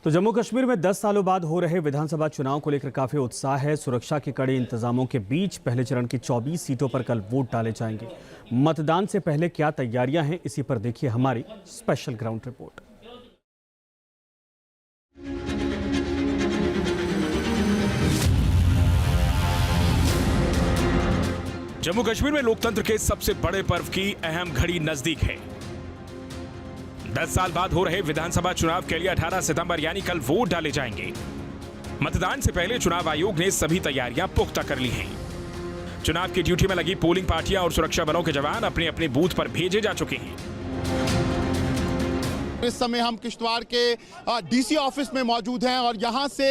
तो जम्मू कश्मीर में 10 सालों बाद हो रहे विधानसभा चुनाव को लेकर काफी उत्साह है। सुरक्षा के कड़े इंतजामों के बीच पहले चरण की 24 सीटों पर कल वोट डाले जाएंगे। मतदान से पहले क्या तैयारियां हैं, इसी पर देखिए हमारी special ground report. Jammu Kashmir में लोकतंत्र के सबसे बड़े पर्व की अहम घड़ी नजदीक है। 10 साल बाद हो रहे विधानसभा चुनाव के लिए 18 सितंबर यानी कल वोट डाले जाएंगे। मतदान से पहले चुनाव आयोग ने सभी तैयारियां पुख्ता कर ली हैं। चुनाव की ड्यूटी में लगी पोलिंग पार्टियां और सुरक्षा बलों के जवान अपने अपने बूथ पर भेजे जा चुके हैं। इस समय हम किश्तवाड़ के डीसी ऑफिस में मौजूद हैं और यहां से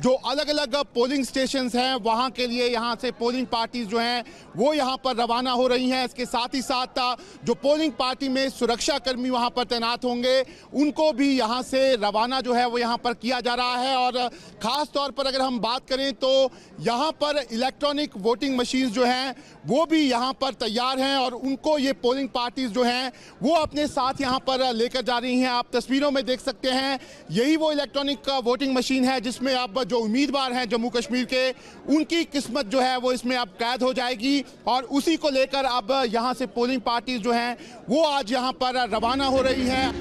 जो अलग अलग पोलिंग स्टेशंस हैं वहां के लिए यहां से पोलिंग पार्टीज जो हैं वो यहां पर रवाना हो रही हैं। इसके साथ ही साथ जो पोलिंग पार्टी में सुरक्षा कर्मी वहां पर तैनात होंगे उनको भी यहां से रवाना जो है वो यहां पर किया जा रहा है। और ख़ास तौर पर अगर हम बात करें तो यहां पर इलेक्ट्रॉनिक वोटिंग मशीन्स जो हैं वो भी यहां पर तैयार हैं और उनको ये पोलिंग पार्टीज जो हैं वो अपने साथ यहां पर लेकर जा रही हैं। आप तस्वीरों में देख सकते हैं यही वो इलेक्ट्रॉनिक वोटिंग मशीन है जिसमें अब जो उम्मीदवार हैं जम्मू कश्मीर के उनकी किस्मत जो है वो इसमें अब कैद हो जाएगी और उसी को लेकर अब यहां से पोलिंग पार्टीज जो हैं वो आज यहां पर रवाना हो रही हैं।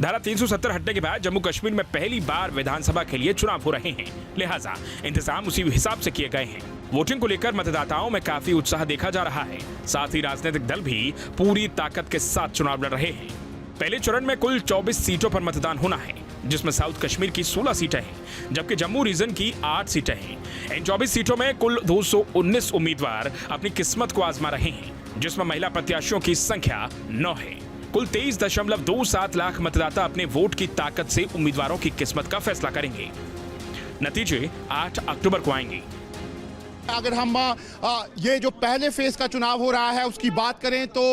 धारा 370 हटने के बाद जम्मू कश्मीर में पहली बार विधानसभा के लिए चुनाव हो रहे हैं, लिहाजा इंतजाम उसी हिसाब से किए गए हैं। वोटिंग को लेकर मतदाताओं में काफी उत्साह देखा जा रहा है। साथ ही राजनीतिक दल भी पूरी ताकत के साथ चुनाव लड़ रहे हैं। पहले चरण में कुल 24 सीटों पर मतदान होना है, जिसमें साउथ कश्मीर की 16 सीटें हैं जबकि जम्मू रीजन की 8 सीटें हैं। इन 24 सीटों में कुल 219 उम्मीदवार अपनी किस्मत को आजमा रहे हैं, जिसमें महिला प्रत्याशियों की संख्या 9 है। कुल 23.27 लाख मतदाता अपने वोट की ताकत से उम्मीदवारों की किस्मत का फैसला करेंगे। नतीजे 8 अक्टूबर को आएंगे। अगर हम ये जो पहले फेज का चुनाव हो रहा है उसकी बात करें तो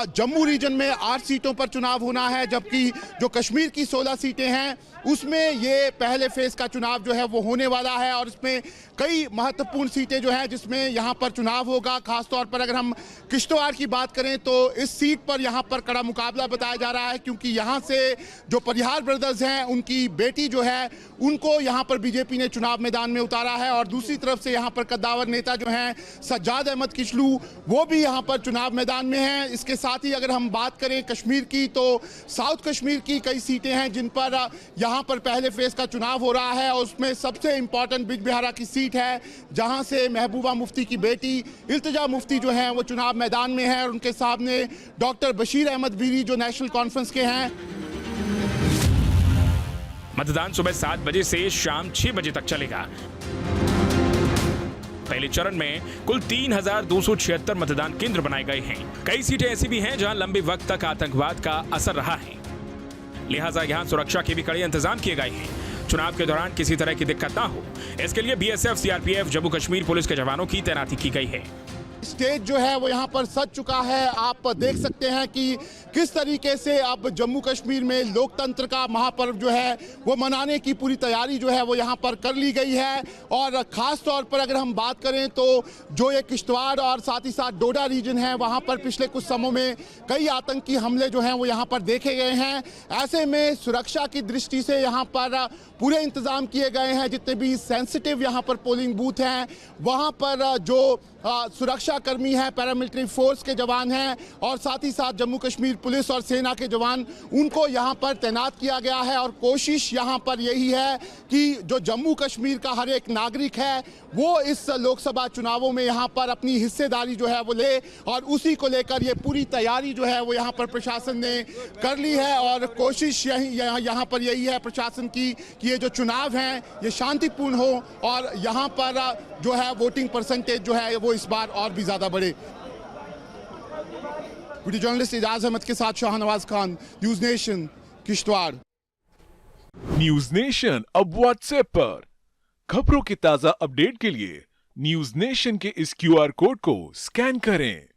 जम्मू रीजन में 8 सीटों पर चुनाव होना है, जबकि जो कश्मीर की 16 सीटें हैं उसमें ये पहले फेज का चुनाव जो है वो होने वाला है और इसमें कई महत्वपूर्ण सीटें जो हैं जिसमें यहाँ पर चुनाव होगा। खासतौर पर अगर हम किश्तवाड़ की बात करें तो इस सीट पर यहाँ पर कड़ा मुकाबला बताया जा रहा है, क्योंकि यहाँ से जो परिहार ब्रदर्स हैं उनकी बेटी जो है उनको यहाँ पर बीजेपी ने चुनाव मैदान में उतारा है और दूसरी तरफ से यहाँ पर कद्दावर नेता जो हैं सज्जाद अहमद किचलू वो भी यहाँ पर चुनाव मैदान में हैं। इसके साथ ही अगर हम बात करें कश्मीर की तो साउथ कश्मीर की कई सीटें हैं जिन पर यहाँ पर पहले फेज का चुनाव हो रहा है और उसमें सबसे इंपॉर्टेंट बिजबिहारा की सीट है जहाँ से महबूबा मुफ्ती की बेटी इल्तिजा मुफ्ती जो है वो चुनाव मैदान में है और उनके सामने डॉक्टर बशीर अहमद वीरी जो नेशनल कॉन्फ्रेंस के हैं। मतदान सुबह 7 बजे से शाम 6 बजे तक चलेगा। पहले चरण में कुल 3,276 मतदान केंद्र बनाए गए हैं। कई सीटें ऐसी भी हैं जहां लंबे वक्त तक आतंकवाद का असर रहा है, लिहाजा यहां सुरक्षा के भी कड़े इंतजाम किए गए हैं। चुनाव के दौरान किसी तरह की दिक्कत ना हो, इसके लिए BSF, CRPF, Jammu Kashmir police के जवानों की तैनाती की गई है। स्टेज जो है वो यहाँ पर सज चुका है। आप देख सकते हैं कि किस तरीके से अब जम्मू कश्मीर में लोकतंत्र का महापर्व जो है वो मनाने की पूरी तैयारी जो है वो यहाँ पर कर ली गई है। और ख़ास तौर पर अगर हम बात करें तो जो ये किश्तवाड़ और साथ ही साथ डोडा रीजन है वहाँ पर पिछले कुछ समय में कई आतंकी हमले जो हैं वो यहाँ पर देखे गए हैं। ऐसे में सुरक्षा की दृष्टि से यहाँ पर पूरे इंतज़ाम किए गए हैं। जितने भी सेंसिटिव यहाँ पर पोलिंग बूथ हैं वहाँ पर जो सुरक्षा कर्मी हैं, पैरामिलिट्री फोर्स के जवान हैं और साथ ही साथ जम्मू कश्मीर पुलिस और सेना के जवान उनको यहाँ पर तैनात किया गया है। और कोशिश यहाँ पर यही है कि जो जम्मू कश्मीर का हर एक नागरिक है वो इस लोकसभा चुनावों में यहाँ पर अपनी हिस्सेदारी जो है वो ले और उसी को लेकर ये पूरी तैयारी जो है वो यहाँ पर प्रशासन ने कर ली है। और कोशिश यहाँ पर यही है प्रशासन की कि ये जो चुनाव हैं ये शांतिपूर्ण हो और यहाँ पर जो है वोटिंग परसेंटेज जो है वो इस बार और भी ज्यादा बढ़े। वीडियो जर्नलिस्ट इजाज अहमद के साथ Shahnawaz Khan, news nation, Kishtwar. News nation अब व्हाट्सएप पर खबरों की ताजा अपडेट के लिए न्यूज नेशन के इस क्यूआर कोड को स्कैन करें।